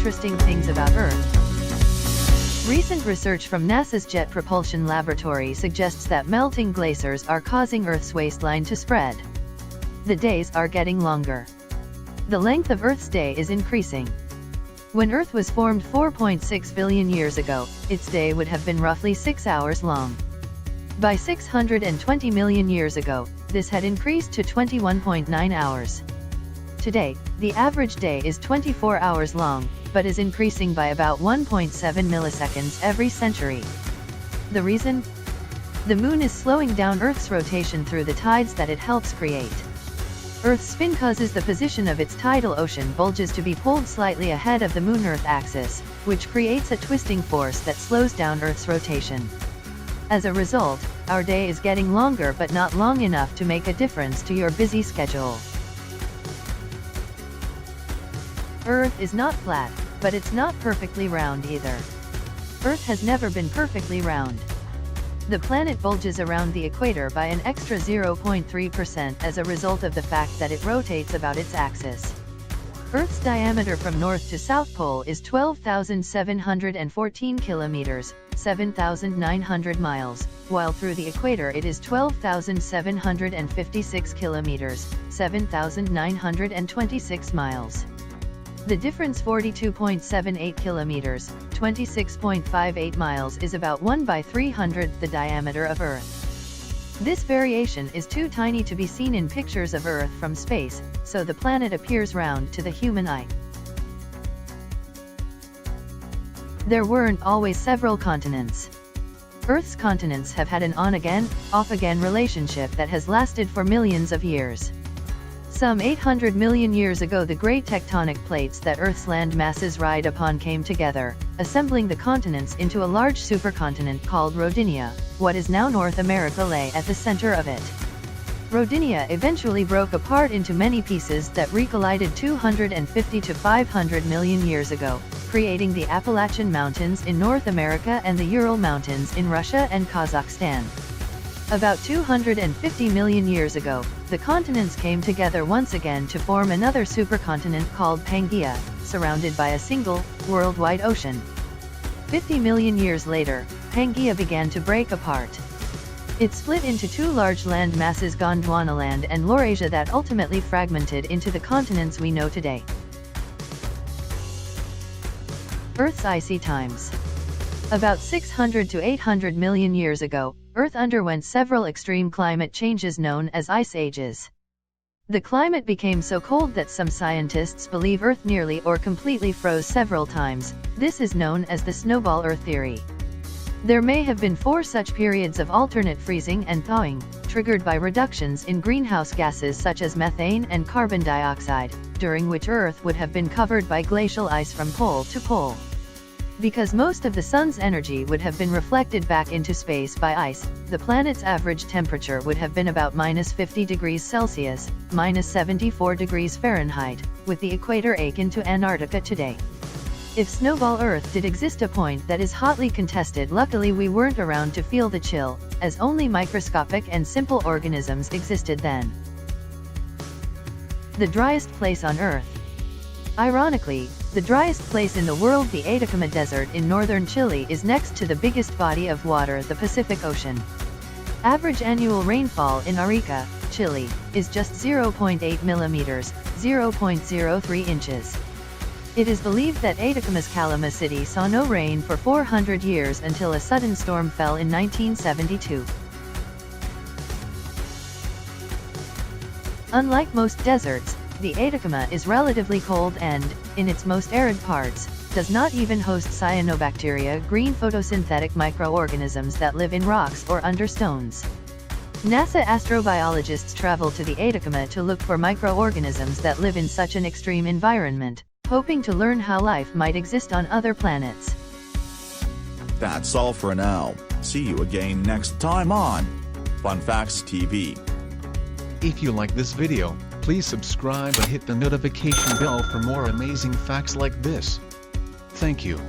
interesting things about Earth. Recent research from NASA's Jet Propulsion Laboratory suggests that melting glaciers are causing Earth's waistline to spread. The days are getting longer. The length of Earth's day is increasing. When Earth was formed 4.6 billion years ago, its day would have been roughly 6 hours long. By 620 million years ago, this had increased to 21.9 hours. Today, the average day is 24 hours long, but is increasing by about 1.7 milliseconds every century. The reason? The Moon is slowing down Earth's rotation through the tides that it helps create. Earth's spin causes the position of its tidal ocean bulges to be pulled slightly ahead of the Moon-Earth axis, which creates a twisting force that slows down Earth's rotation. As a result, our day is getting longer but not long enough to make a difference to your busy schedule. Earth is not flat, but it's not perfectly round either. Earth has never been perfectly round. The planet bulges around the equator by an extra 0.3% as a result of the fact that it rotates about its axis. Earth's diameter from North to South Pole is 12,714 kilometers, 7,900 miles, while through the equator it is 12,756 kilometers, 7,926 miles. The difference 42.78 kilometers, 26.58 miles is about 1/300th the diameter of Earth. This variation is too tiny to be seen in pictures of Earth from space, so the planet appears round to the human eye. There weren't always several continents. Earth's continents have had an on-again, off-again relationship that has lasted for millions of years. Some 800 million years ago, the great tectonic plates that Earth's land masses ride upon came together, assembling the continents into a large supercontinent called Rodinia. What is now North America lay at the center of it. Rodinia eventually broke apart into many pieces that recollided 250 to 500 million years ago, creating the Appalachian Mountains in North America and the Ural Mountains in Russia and Kazakhstan. About 250 million years ago, the continents came together once again to form another supercontinent called Pangaea, surrounded by a single, worldwide ocean. 50 million years later, Pangaea began to break apart. It split into two large land masses, Gondwanaland and Laurasia, that ultimately fragmented into the continents we know today. Earth's icy times. About 600 to 800 million years ago, Earth underwent several extreme climate changes known as ice ages. The climate became so cold that some scientists believe Earth nearly or completely froze several times. This is known as the snowball Earth theory. There may have been 4 such periods of alternate freezing and thawing, triggered by reductions in greenhouse gases such as methane and carbon dioxide, during which Earth would have been covered by glacial ice from pole to pole. Because most of the sun's energy would have been reflected back into space by ice, the planet's average temperature would have been about -50 degrees Celsius, -74 degrees Fahrenheit, with the equator akin to Antarctica today. If snowball Earth did exist, a point that is hotly contested, luckily we weren't around to feel the chill, as only microscopic and simple organisms existed then. The driest place on Earth. Ironically, the driest place in the world, the Atacama Desert in northern Chile, is next to the biggest body of water, the Pacific Ocean. Average annual rainfall in Arica, Chile, is just 0.8 millimeters, 0.03 inches. It is believed that Atacama's Calama City saw no rain for 400 years until a sudden storm fell in 1972. Unlike most deserts, the Atacama is relatively cold and, in its most arid parts, does not even host cyanobacteria, green photosynthetic microorganisms that live in rocks or under stones. NASA astrobiologists travel to the Atacama to look for microorganisms that live in such an extreme environment, hoping to learn how life might exist on other planets. That's all for now. See you again next time on Fun Facts TV. If you like this video, please subscribe and hit the notification bell for more amazing facts like this. Thank you.